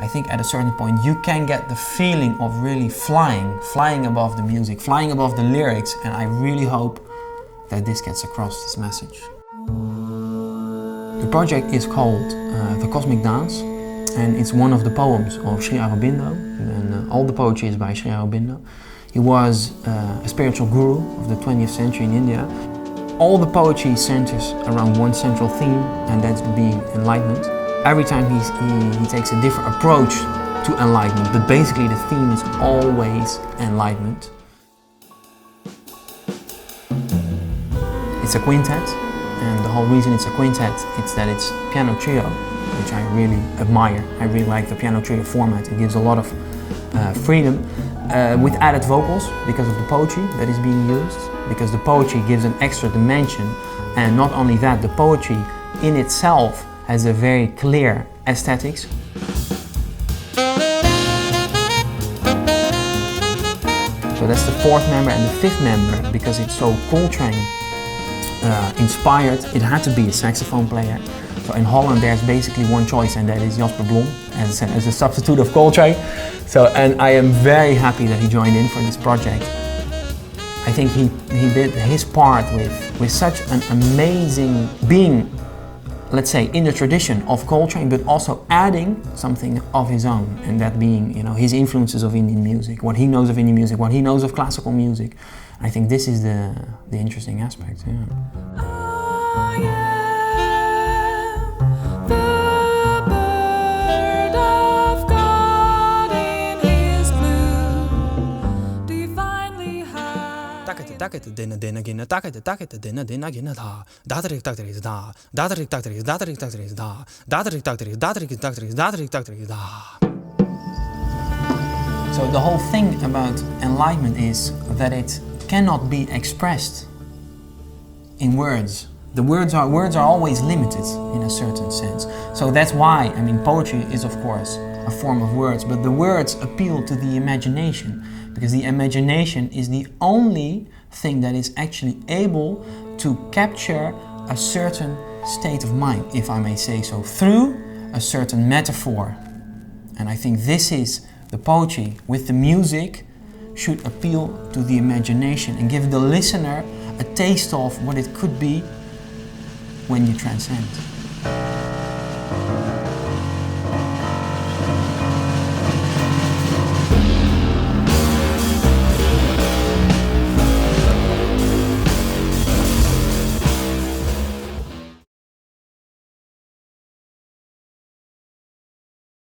I think at a certain point you can get the feeling of really flying above the music, flying above the lyrics, and I really hope that this gets across, this message. The project is called The Cosmic Dance, and it's one of the poems of Sri Aurobindo, and all the poetry is by Sri Aurobindo. He was a spiritual guru of the 20th century in India. All the poetry centers around one central theme, and that's being enlightenment. Every time he takes a different approach to enlightenment, but basically the theme is always enlightenment. It's a quintet, and the whole reason it's a quintet is that it's piano trio, which I really admire. I really like the piano trio format. It gives a lot of freedom with added vocals because of the poetry that is being used, because the poetry gives an extra dimension, and not only that, the poetry in itself has a very clear aesthetics. So that's the fourth member, and the fifth member, because it's so Coltrane inspired, it had to be a saxophone player. So in Holland there's basically one choice, and that is Jasper Blom as a substitute of Coltrane. So, and I am very happy that he joined in for this project. I think he did his part with such an amazing being, let's say, in the tradition of Coltrane, but also adding something of his own, and that being, you know, his influences of Indian music, what he knows of Indian music, what he knows of classical music. I think this is the interesting aspect. Yeah. So the whole thing about enlightenment is that it cannot be expressed in words. The words are always limited in a certain sense. So that's why, I mean, poetry is of course a form of words, but the words appeal to the imagination, because the imagination is the only thing that is actually able to capture a certain state of mind, if I may say so, through a certain metaphor. And I think this is the poetry with the music should appeal to the imagination and give the listener a taste of what it could be when you transcend.